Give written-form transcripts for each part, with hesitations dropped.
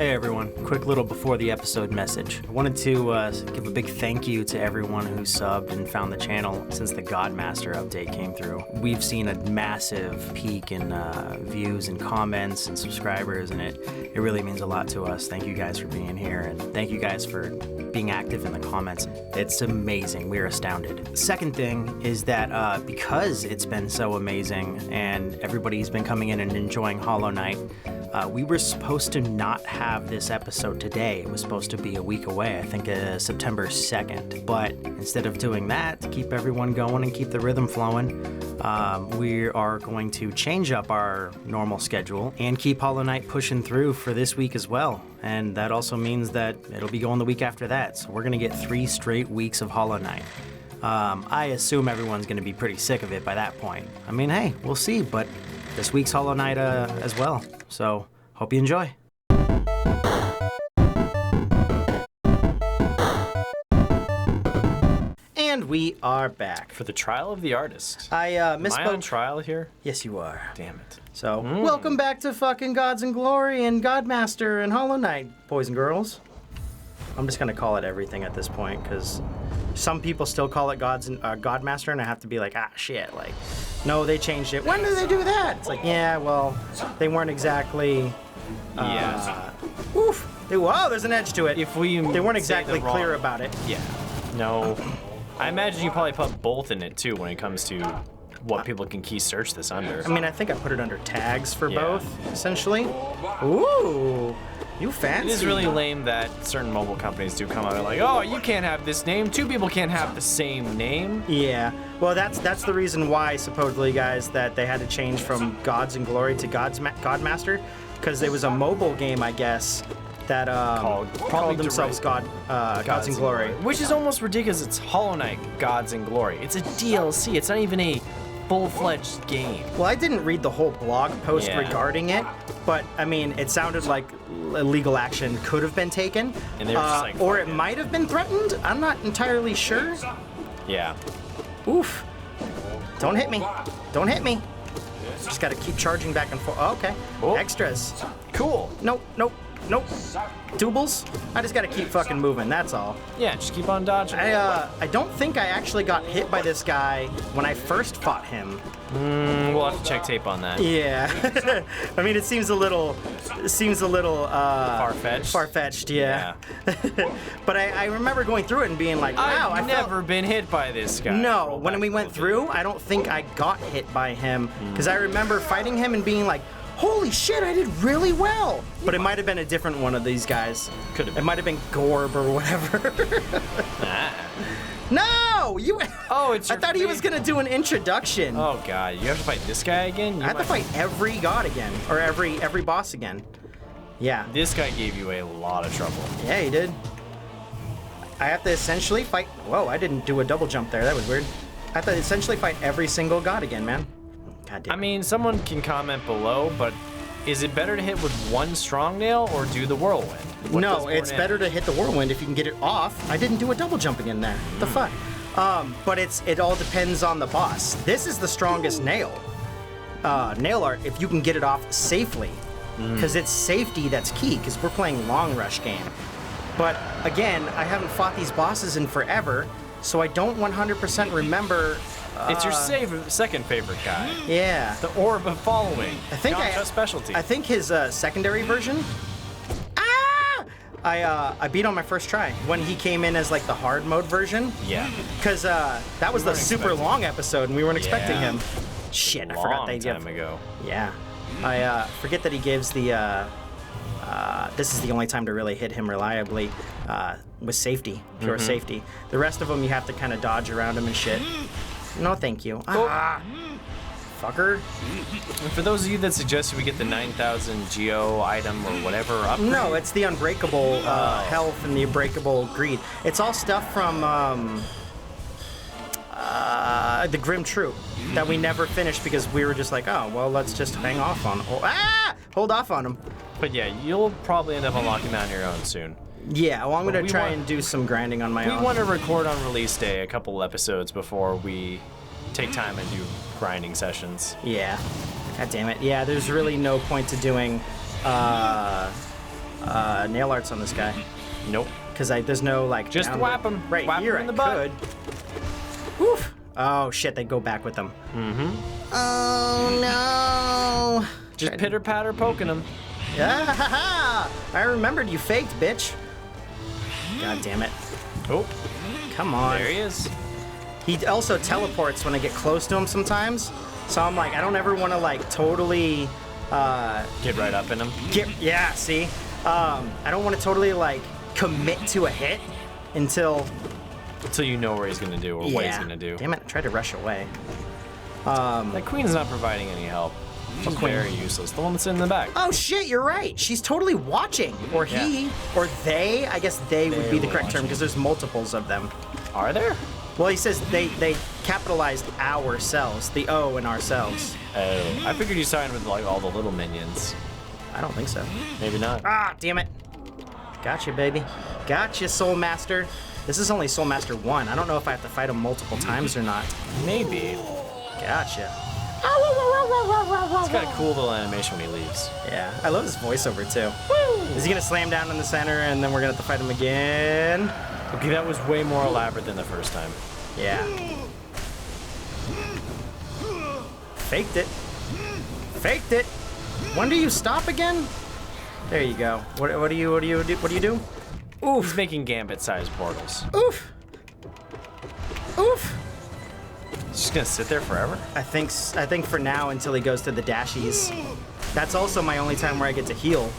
Hey everyone, quick little before the episode message. I wanted to give a big thank you to everyone who subbed and found the channel since the Godmaster update came through. We've seen a massive peak in views and comments and subscribers, and it really means a lot to us. Thank you guys for being here, and thank you guys for being active in the comments. It's amazing. We're astounded. Second thing is that because it's been so amazing and everybody's been coming in and enjoying Hollow Knight, we were supposed to not have this episode today. It was supposed to be a week away, I think September 2nd. But instead of doing that, to keep everyone going and keep the rhythm flowing, we are going to change up our normal schedule and keep Hollow Knight pushing through for this week as well. And that also means that it'll be going the week after that. So we're going to get 3 straight weeks of Hollow Knight. I assume everyone's going to be pretty sick of it by that point. I mean, hey, we'll see, but this week's Hollow Knight as well. So, hope you enjoy. And we are back. For the trial of the artist. I misspoke. Am I on trial here? Yes, you are. Damn it. So, welcome back to fucking Gods and Glory and Godmaster and Hollow Knight, boys and girls. I'm just gonna call it everything at this point, because some people still call it Godmaster, and I have to be like, shit, like, no, they changed it. When did they do that? It's like, yeah, well, they weren't exactly, whoa, there's an edge to it. If we They weren't exactly clear about it. Yeah. No. I imagine you probably put both in it, too, when it comes to what people can key search this under. I mean, I think I put it under tags for both, essentially. Ooh. You fancy. It is really lame that certain mobile companies do come out and like, oh, you can't have this name. 2 people can't have the same name. Yeah. Well, that's the reason why, supposedly, guys, that they had to change from Gods and Glory to Godmaster, because there was a mobile game, I guess, that called themselves Gods and Glory. Which is almost ridiculous. It's Hollow Knight, Gods and Glory. It's a DLC. It's not even a full-fledged game. Well, I didn't read the whole blog post regarding it, but I mean, it sounded like legal action could have been taken, and they were just like, or it might have been threatened. I'm not entirely sure. Yeah. Oof! Don't hit me! Don't hit me! Just gotta keep charging back and forth. Oh, okay. Oh. Extras. Cool. Nope. Nope. Nope. Doubles? I just gotta keep fucking moving, that's all. Yeah, just keep on dodging. I don't think I actually got hit by this guy when I first fought him. We'll have to check tape on that. Yeah. I mean, it seems a little far-fetched. Far-fetched, yeah. But I remember going through it and being like, wow, I've never been hit by this guy. No, when we went through, I don't think I got hit by him, because I remember fighting him and being like, holy shit, I did really well. But it might have been a different one of these guys. Could have been. It might have been Gorb or whatever. No! Oh, it's I thought he was going to do an introduction. Oh, God. You have to fight this guy again? I have to fight every god again. Or every boss again. Yeah. This guy gave you a lot of trouble. Yeah, he did. I have to essentially fight... Whoa, I didn't do a double jump there. That was weird. I have to essentially fight every single god again, man. God damn. I mean, someone can comment below, but is it better to hit with one strong nail or do the whirlwind? No, it's better to hit the whirlwind if you can get it off. I didn't do a double jump again there. What the fuck? But it all depends on the boss. This is the strongest nail. Nail art, if you can get it off safely. Because it's safety that's key, because we're playing long rush game. But again, I haven't fought these bosses in forever, so I don't 100% remember. It's your second favorite guy. Yeah. The Orb of Following. I think specialty. I think his secondary version. I beat on my first try when he came in as like the hard mode version. Yeah. Because that was the super long episode and we weren't expecting him. Shit, I forgot they time ago. Yeah. I forget that he gives the. This is the only time to really hit him reliably with safety, pure safety. The rest of them you have to kind of dodge around him and shit. No, thank you. Fucker. And for those of you that suggested we get the 9,000 Geo item or whatever upgrade. No, it's the unbreakable health and the unbreakable greed. It's all stuff from the Grim Troop that we never finished because we were just like, oh, well, let's just hang off on hold off on him. But yeah, you'll probably end up unlocking that on your own soon. Yeah, well, I'm going to try and do some grinding on my own. We want to record on release day a couple episodes before we take time and do grinding sessions. Yeah. God damn it. Yeah, there's really no point to doing nail arts on this guy. Nope. Because there's no like. Just whap him. Right Whap here him in the I butt. could. Oof. Oh shit! They go back with them. Mm-hmm. Oh no! Just pitter patter poking him. Yeah, I remembered you faked, bitch. God damn it! Oh, come on. there he is. He also teleports when I get close to him sometimes. So I'm like, I don't ever want to like totally. Get right up in him. Yeah. See, I don't want to totally like commit to a hit until you know where he's gonna do or what he's gonna do. Damn it! I tried to rush away. That queen's not providing any help. She's very useless. The one that's in the back. Oh shit, you're right. She's totally watching. Or he, or they. I guess they would be the correct term because there's multiples of them. Are there? Well, he says they capitalized ourselves, the O in ourselves. Oh, I figured you signed with like all the little minions. I don't think so. Maybe not. Ah, damn it. Gotcha, baby. Gotcha, Soul Master. This is only Soul Master 1. I don't know if I have to fight him multiple times or not. Maybe. Gotcha. It's got a cool little animation when he leaves. Yeah, I love his voiceover too. Is he gonna slam down in the center and then we're gonna have to fight him again? Okay, that was way more elaborate than the first time. Yeah. Faked it. Faked it. When do you stop again? There you go. What do you do? Oof. He's making gambit-sized portals. Oof. Oof. He's just gonna sit there forever? I think for now until he goes to the dashies. That's also my only time where I get to heal.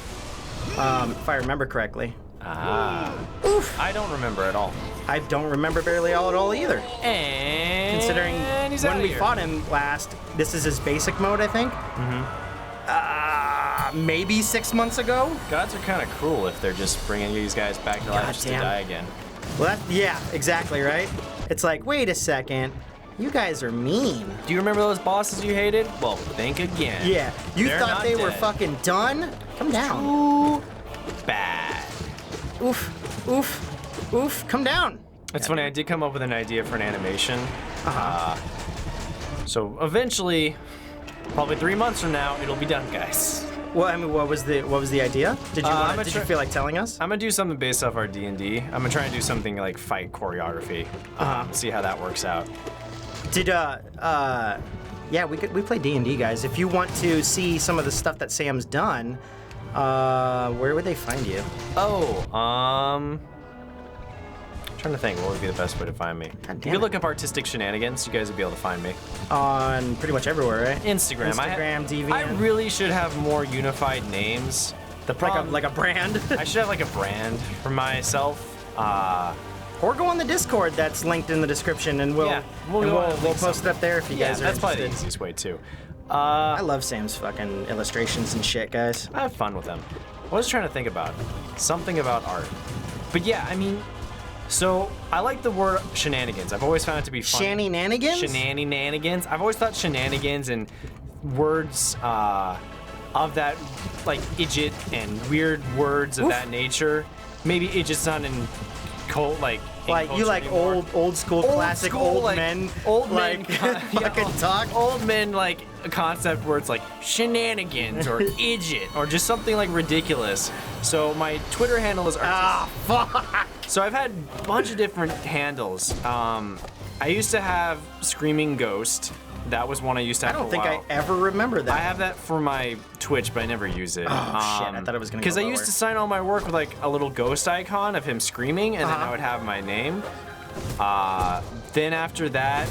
If I remember correctly. Ah. Oof. I don't remember at all. I don't remember barely all at all either. And Considering he's when outta we here. fought him last, this is his basic mode, I think. Maybe 6 months ago. Gods are kind of cruel if they're just bringing these guys back to life just to Goddamn. die again. Well, yeah, exactly, right? It's like, wait a second. You guys are mean. Do you remember those bosses you hated? Well, think again. Yeah, you They're thought not they were dead. fucking done? Come down. Too bad. Oof, oof, oof, come down. It's funny, I did come up with an idea for an animation. So eventually, probably 3 months from now, it'll be done, guys. Well, I mean, what was the idea? Did you feel like telling us? I'm gonna do something based off our D&D. I'm gonna try and do something like fight choreography. See how that works out. Did yeah, we play D&D, guys. If you want to see some of the stuff that Sam's done, where would they find you? Trying to think, what would be the best way to find me? God If damn you it. look up artistic shenanigans, you guys would be able to find me. On pretty much everywhere, right? Instagram. Deviant. I really should have more unified names. The problem, Like a brand. I should have like a brand for myself. Or go on the Discord that's linked in the description, and we'll post it up there if you Yeah, guys are that's probably the interested. easiest way too. I love Sam's fucking illustrations and shit, guys. I have fun with them. I was trying to think about something about art. But yeah, I mean, so I like the word shenanigans. I've always found it to be fun. Shenanigans? Shenanigans. I've always thought shenanigans and words of that, like idjit and weird words of that nature. Maybe idjit's not in cult, like you like anymore. old school classic school, old like, men old like men fucking talk. Old men like a concept where it's like shenanigans or idjit or just something like ridiculous. So my Twitter handle is Fuck. So I've had a bunch of different handles. I used to have Screaming Ghost. That was one I used to I have don't for think a I while. ever remember that. I have that for my Twitch, but I never use it. Oh, shit, I thought it was gonna go Because I lower. used to sign all my work with like a little ghost icon of him screaming, and then I would have my name. Then after that,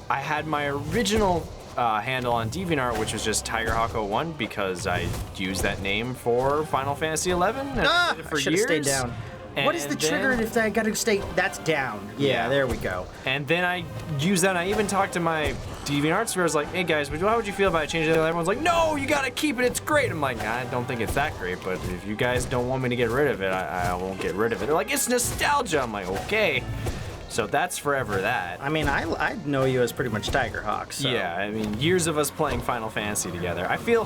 I had my original handle on DeviantArt, which was just TigerHawk01, because I used that name for Final Fantasy 11 and I did it for I should have years. stayed down. What is the And trigger then- if I gotta stay? That's down. Yeah, there we go. And then I used that, and I even talked to my DeviantArt where I was like, hey guys, how would you feel if I changed it? And everyone's like, no, you gotta keep it, it's great. I'm like, I don't think it's that great, but if you guys don't want me to get rid of it, I won't get rid of it. They're like, it's nostalgia. I'm like, okay. So that's forever that. I mean, I know you as pretty much Tiger Hawk. So. Yeah, I mean, years of us playing Final Fantasy together. I feel,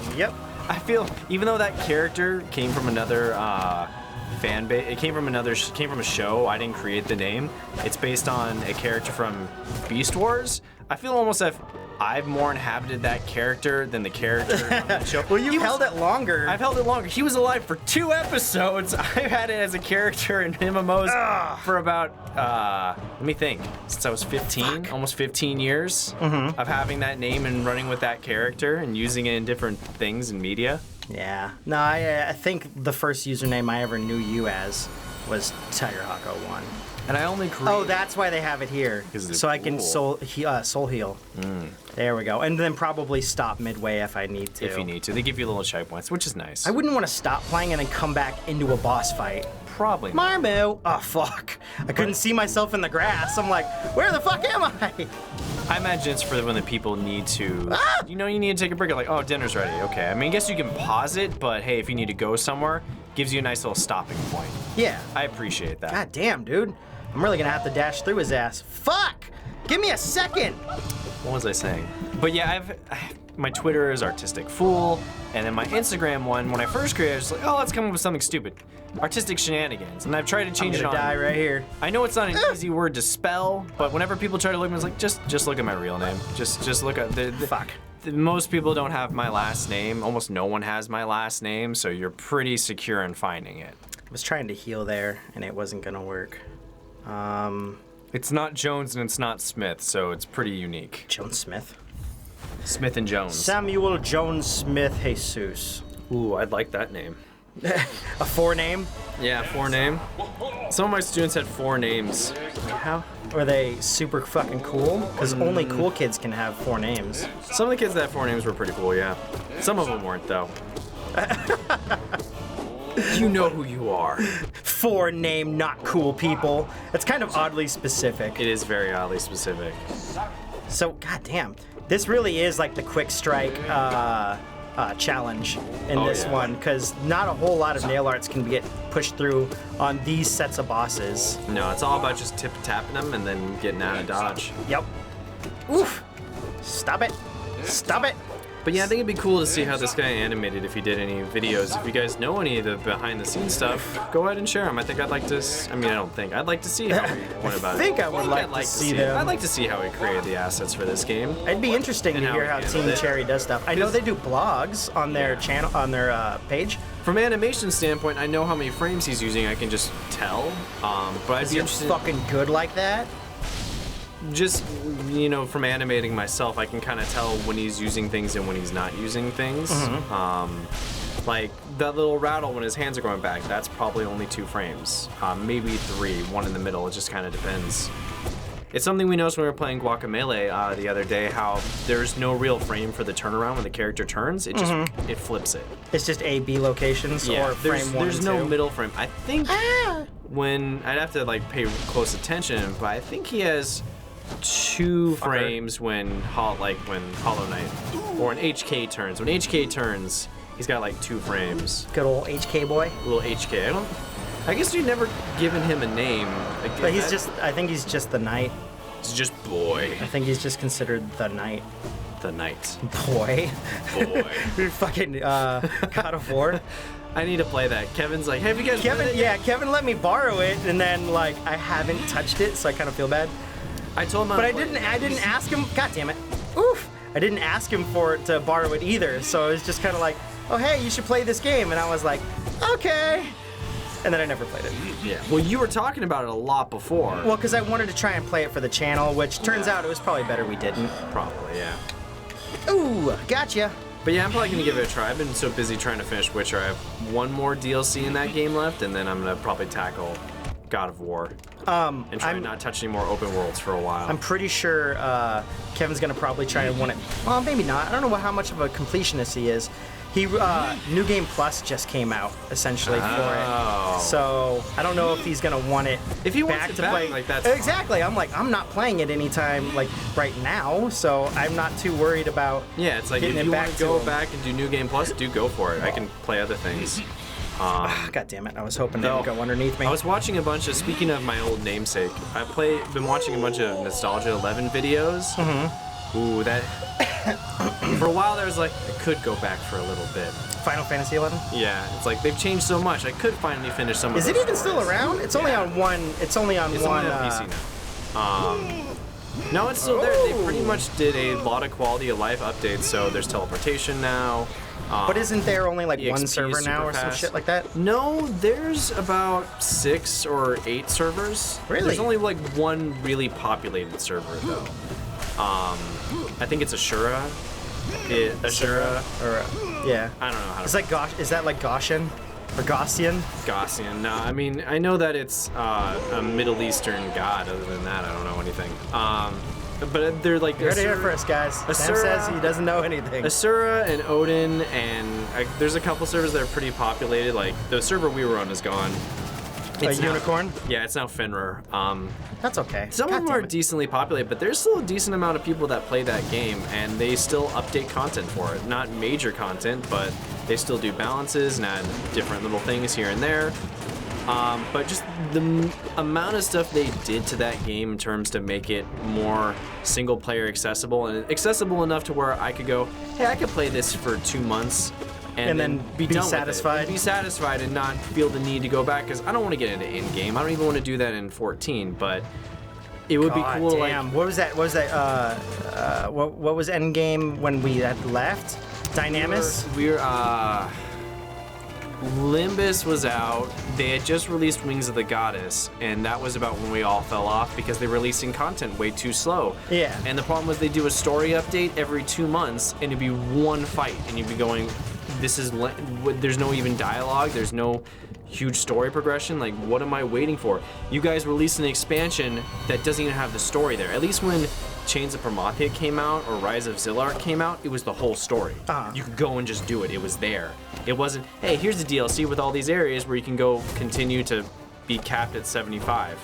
even though that character came from another fan base, it came from a show. I didn't create the name. It's based on a character from Beast Wars. I feel almost as if I've more inhabited that character than the character on that show. Well, you held it longer. I've held it longer. He was alive for 2 episodes. I've had it as a character in MMOs for about, let me think, since I was 15, almost 15 years of having that name and running with that character and using it in different things in media. Yeah. No, I think the first username I ever knew you as was TigerHawk01. And I only created... Oh, that's why they have it here. So I can soul heal. There we go. And then probably stop midway if I need to. If you need to. They give you little shy points, which is nice. I wouldn't want to stop playing and then come back into a boss fight. Probably not. Marmo! Oh, fuck. I couldn't see myself in the grass. I'm like, where the fuck am I? I imagine it's for when the people need to, you know, you need to take a break. Like, oh, dinner's ready. Okay. I mean, I guess you can pause it, but hey, if you need to go somewhere, gives you a nice little stopping point. Yeah. I appreciate that. God damn, dude. I'm really gonna have to dash through his ass. Fuck! Give me a second! What was I saying? But yeah, my Twitter is Artistic Fool, and then my Instagram one, when I first created it, I was like, oh, let's come up with something stupid. Artistic Shenanigans. And I've tried to change it on. I'm gonna die right here. I know it's not an easy word to spell, but whenever people try to look at me, it's like, just look at my real name. Just look at the Fuck. Most people don't have my last name. Almost no one has my last name, so you're pretty secure in finding it. I was trying to heal there, and it wasn't gonna work. It's not Jones and it's not Smith, so it's pretty unique. Jones Smith? Smith and Jones. Samuel Jones Smith Jesus. Ooh, I'd like that name. A 4-name? Yeah, 4-name. Some of my students had 4 names. How? Were they super fucking cool? Because only cool kids can have 4 names. Some of the kids that had 4 names were pretty cool, yeah. Some of them weren't, though. You know who you are. 4-name, not cool people. That's kind of oddly specific. It is very oddly specific. So, goddamn, this really is like the quick strike challenge in this one, because not a whole lot of nail arts can get pushed through on these sets of bosses. No, it's all about just tip-tapping them and then getting out of dodge. Yep. Oof. Stop it. Stop it. But yeah, I think it'd be cool to see how this guy animated if he did any videos. If you guys know any of the behind-the-scenes stuff, go ahead and share them. I think I'd like to. I'd like to see how he went about it. I think I would like to see them. I'd like to see how he created the assets for this game. It'd be interesting to hear how Team Cherry does stuff. I know they do blogs on their channel, on their page. From an animation standpoint, I know how many frames he's using. I can just tell. But I'd be interested. Fucking good like that. Just, you know, from animating myself, I can kind of tell when he's using things and when he's not using things. Like that little rattle when his hands are going back, that's probably only 2 frames. Maybe 3, 1 in the middle, it just kind of depends. It's something we noticed when we were playing Guacamelee the other day, how there's no real frame for the turnaround when the character turns. It just it flips it. It's just A, B locations or frame 1 There's and no 2. middle frame. I think when I'd have to like pay close attention, but I think he has 2 frames when Hollow Knight or when HK turns. When HK turns, he's got like 2 frames. Good old HK boy. Little HK. I guess we've never given him a name. But I think he's just the knight. He's just boy. I think he's just considered the knight. The knight. Boy. Boy. Fucking God of War. I need to play that. Kevin's like, hey, have you guys played it? Yeah, Kevin let me borrow it, and then like I haven't touched it, so I kind of feel bad. I told him, but I didn't ask him. God damn it! Oof! I didn't ask him to borrow it either. So it was just kind of like, oh hey, you should play this game, and I was like, okay. And then I never played it. Yeah. Well, you were talking about it a lot before. Well, because I wanted to try and play it for the channel, which turns out it was probably better we didn't. Probably, yeah. Ooh, gotcha. But yeah, I'm probably gonna give it a try. I've been so busy trying to finish Witcher. I have 1 more DLC in that game left, and then I'm gonna probably tackle God of War. And try not touch any more open worlds for a while. I'm pretty sure Kevin's gonna probably try and want it. Well, maybe not. I don't know how much of a completionist he is. New Game Plus just came out essentially for it, so I don't know if he's gonna want it. If he wants back it to back, play, like that's exactly. I'm like, I'm not playing it anytime like right now, so I'm not too worried about. Yeah, it's like if you want to go back and do New Game Plus, do go for it. I can play other things. God damn it! I was hoping they would go underneath me. I was watching a bunch of. Speaking of my old namesake, been watching a bunch of Nostalgia 11 videos. Ooh, that. For a while there was like, I could go back for a little bit. Final Fantasy 11? Yeah, it's like they've changed so much. I could finally finish some of those. Is it even still around? It's only on one. It's only on one. Only on PC now. No, it's still there. They pretty much did a lot of quality of life updates, so there's teleportation now. But isn't there only like one EXP server now or some Superpass. shit like that? No, there's about 6 or 8 servers. Really? There's only like one really populated server though. I think it's Ashura. Ashura. Or yeah. I don't know how to. It's like is that like Gaussian or Gaussian? Gaussian. No, I mean I know that it's a Middle Eastern god. Other than that, I don't know anything. But they're like. You heard it here first, guys. Sam says he doesn't know anything. Asura and Odin, and there's a couple servers that are pretty populated. Like the server we were on is gone. It's Unicorn? Yeah, it's now Fenrir. That's okay. Some of them are decently populated, but there's still a decent amount of people that play that game, and they still update content for it. Not major content, but they still do balances and add different little things here and there. But just the amount of stuff they did to that game in terms to make it more single-player accessible, and accessible enough to where I could go, hey, I could play this for 2 months and then be done satisfied. with it. Be satisfied and not feel the need to go back, because I don't want to get into in-game. I don't even want to do that in 14, but it would be cool. Damn. Like, what was that? What was Endgame when we had left? Dynamis? Limbus was out. They had just released Wings of the Goddess, and that was about when we all fell off because they were releasing content way too slow. Yeah. And the problem was they do a story update every 2 months, and it'd be one fight, and you'd be going, there's no even dialogue, there's no huge story progression. Like, what am I waiting for? You guys released an expansion that doesn't even have the story there. At least when Chains of Prometheus came out or Rise of Zillark came out, it was the whole story. You could go and just do it. It was there. It wasn't, hey, here's the DLC with all these areas where you can go continue to be capped at 75.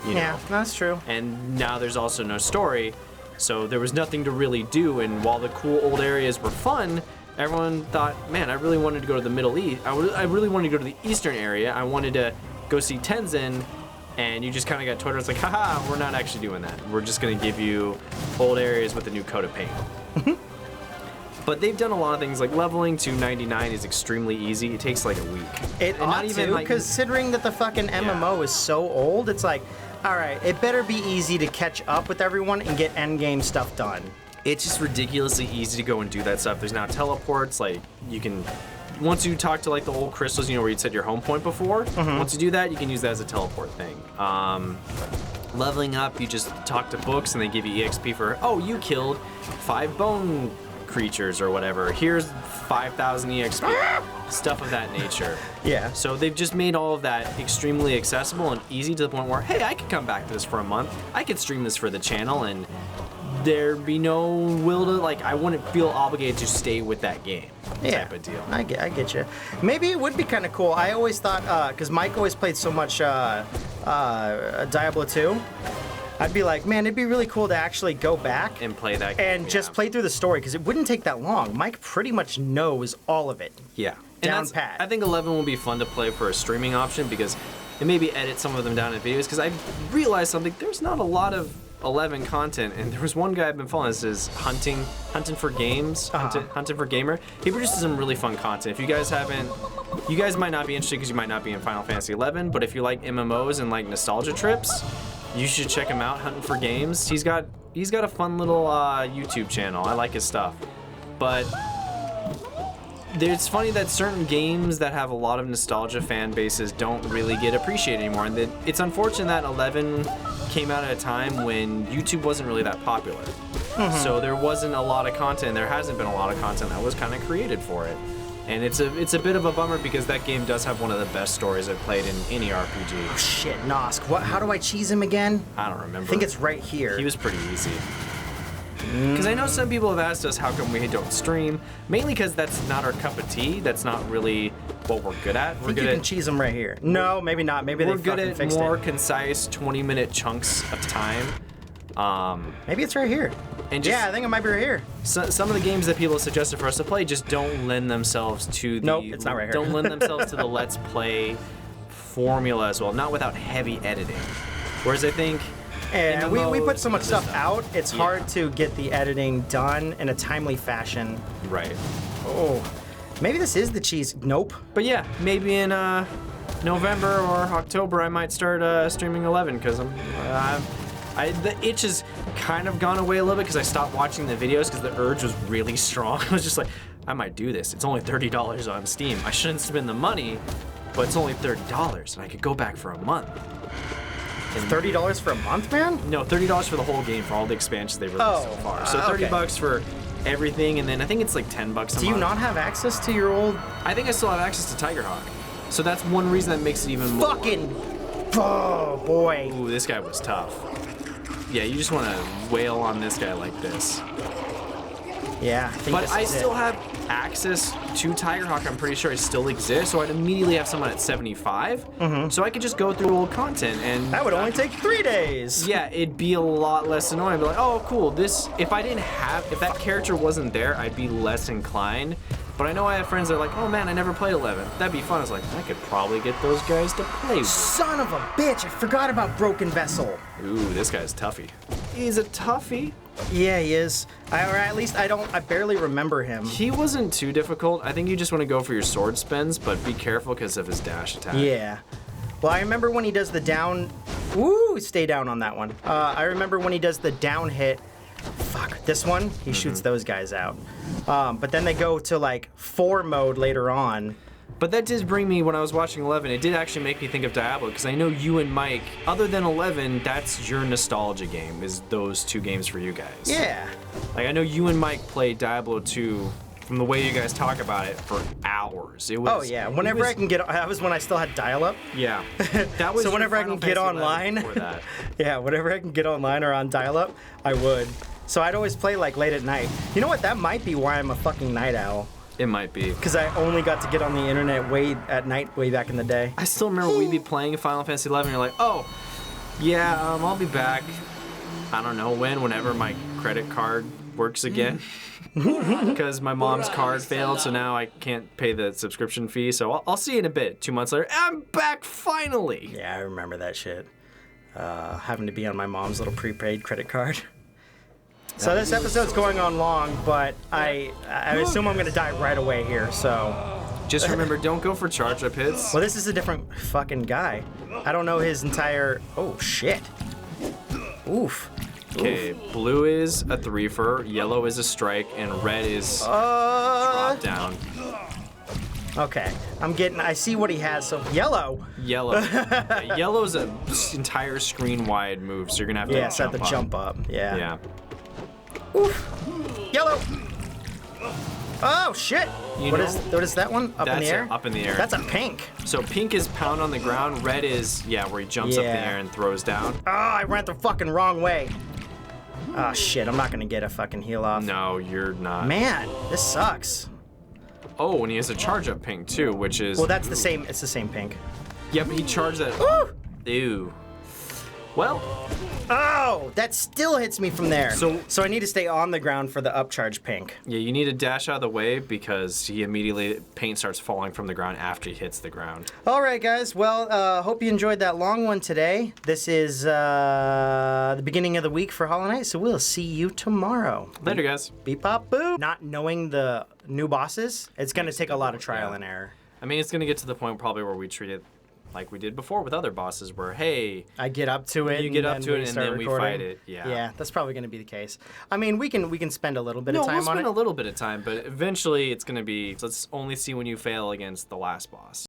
You know? That's true. And now there's also no story, so there was nothing to really do. And while the cool old areas were fun, everyone thought, man, I really wanted to go to the Middle East. I really wanted to go to the Eastern area. I wanted to go see Tenzin. And you just kind of got Twitter. It's like, haha, we're not actually doing that. We're just going to give you old areas with a new coat of paint. But they've done a lot of things, like leveling to 99 is extremely easy. It takes like a week. It ought to, considering that the fucking MMO is so old, it's like, all right, it better be easy to catch up with everyone and get endgame stuff done. It's just ridiculously easy to go and do that stuff. There's now teleports, like you can, once you talk to like the old crystals, you know, where you'd set your home point before, once you do that, you can use that as a teleport thing. Leveling up, you just talk to books and they give you EXP for, oh, you killed 5 bone creatures or whatever. Here's 5,000 EXP. Stuff of that nature. Yeah. So they've just made all of that extremely accessible and easy to the point where, hey, I could come back to this for a month. I could stream this for the channel and there'd be no will to, like, I wouldn't feel obligated to stay with that game type of deal. I get you. Maybe it would be kind of cool. I always thought, because Mike always played so much Diablo 2, I'd be like, man, it'd be really cool to actually go back and play that game, and just play through the story, because it wouldn't take that long. Mike pretty much knows all of it. Yeah. Down pat. I think 11 will be fun to play for a streaming option, because it maybe edit some of them down in videos, because I realized something, there's not a lot of 11 content, and there was one guy I've been following. This is hunting for games, hunting for gamer. He produces some really fun content. If you guys haven't, you guys might not be interested because you might not be in Final Fantasy 11, but if you like MMOs and like nostalgia trips, you should check him out. Hunting for Games. He's got a fun little YouTube channel. I like his stuff, but it's funny that certain games that have a lot of nostalgia fan bases don't really get appreciated anymore, and it's unfortunate that 11 came out at a time when YouTube wasn't really that popular. So there wasn't a lot of content. There hasn't been a lot of content that was kind of created for it, and it's a bit of a bummer because that game does have one of the best stories I've played in any RPG. Oh shit, Nosk. What? How do I cheese him again? I don't remember. I think it's right here. He was pretty easy. Because I know some people have asked us how come we don't stream, mainly because that's not our cup of tea. That's not really what we're good at. I think you can cheese them right here. No, maybe not. Maybe they fucking fixed it. We're good at more concise 20-minute chunks of time. Maybe it's right here. And yeah, I think it might be right here. Some of the games that people have suggested for us to play just don't lend themselves to the. Nope, it's not right here. Don't lend themselves to the Let's Play formula as well. Not without heavy editing. Whereas I think. And we put so much stuff out, it's hard to get the editing done in a timely fashion. Right. Oh, maybe this is the cheese. Nope. But yeah, maybe in November or October I might start streaming 11 because the itch is, kind of gone away a little bit because I stopped watching the videos because the urge was really strong. I was just like, I might do this. It's only $30 on Steam. I shouldn't spend the money, but it's only $30 and I could go back for a month. And $30 for a month, man? No, $30 for the whole game for all the expansions they've released so far. So $30 for everything, and then I think it's like $10 a month. Do you not have access to your old? I think I still have access to Tigerhawk. So that's one reason that makes it even more. Oh boy. Ooh, this guy was tough. Yeah, you just want to wail on this guy like this. Yeah, I think but I still have access to Tigerhawk. I'm pretty sure it still exists, so I'd immediately have someone at 75. So I could just go through old content, and that would only take 3 days. Yeah, it'd be a lot less annoying. I'd be like, oh, cool. This, if that character wasn't there, I'd be less inclined. But I know I have friends that are like, oh man, I never played 11. That'd be fun. I was like, I could probably get those guys to play with. Son of a bitch! I forgot about Broken Vessel. Ooh, this guy's toughy. He's a toughie. Yeah, he is. Or at least I barely remember him. He wasn't too difficult. I think you just want to go for your sword spins, but be careful because of his dash attack. Yeah. Well, I remember when he does the down... Ooh, stay down on that one. I remember when he does the down hit. Fuck, this one, he shoots those guys out. But then they go to like 4 mode later on. But that did bring me, when I was watching 11, it did actually make me think of Diablo, because I know you and Mike, other than 11, that's your nostalgia game, is those 2 games for you guys. Yeah. Like, I know you and Mike played Diablo 2, from the way you guys talk about it, for hours. It was, oh yeah, whenever I can get, that was when I still had dial-up. Yeah. That was so whenever I can get online, yeah, whenever I can get online or on dial-up, I would. So I'd always play like late at night. You know what, that might be why I'm a fucking night owl. It might be. Because I only got to get on the internet at night way back in the day. I still remember we'd be playing Final Fantasy 11, you're like, oh, yeah, I'll be back. I don't know whenever my credit card works again. Because my mom's card failed, so now I can't pay the subscription fee. So I'll see you in a bit. 2 months later, I'm back finally. Yeah, I remember that shit. Having to be on my mom's little prepaid credit card. So this episode's going on long, but I assume I'm gonna die right away here, so. Just remember, don't go for charge-up hits. Well, this is a different fucking guy. I don't know his entire, oh shit. Oof. Okay, blue is a 3-fer, yellow is a strike, and red is drop down. Okay, I see what he has, so yellow. Yellow. Yeah, yellow's an entire screen-wide move, so you're gonna have to jump up. Yeah, so I have to jump up, yeah. Yeah. Oof. Yellow. Oh shit! What is that one? Up in the air? Up in the air. That's a pink. So pink is pound on the ground. Red is where he jumps up in the air and throws down. Oh, I went the fucking wrong way. Oh shit! I'm not gonna get a fucking heal off. No, you're not. Man, this sucks. Oh, and he has a charge up pink too, which is. Well, that's the same. It's the same pink. Yeah, but he charged that. Ooh. Ew. Well. Oh, that still hits me from there. So I need to stay on the ground for the upcharge pink. Yeah, you need to dash out of the way because paint starts falling from the ground after he hits the ground. All right, guys. Well, hope you enjoyed that long one today. This is the beginning of the week for Hollow Knight, so we'll see you tomorrow. Later, guys. Beep, bop, boo. Not knowing the new bosses, it's going to take a lot of trial and error. I mean, it's going to get to the point probably where we treat it like we did before with other bosses where, hey... I get up to it, you get up to it, and then we fight it. Yeah. Yeah, that's probably going to be the case. I mean, we can spend a little bit of time on it. No, we'll spend a little bit of time, but eventually it's going to be, let's only see when you fail against the last boss.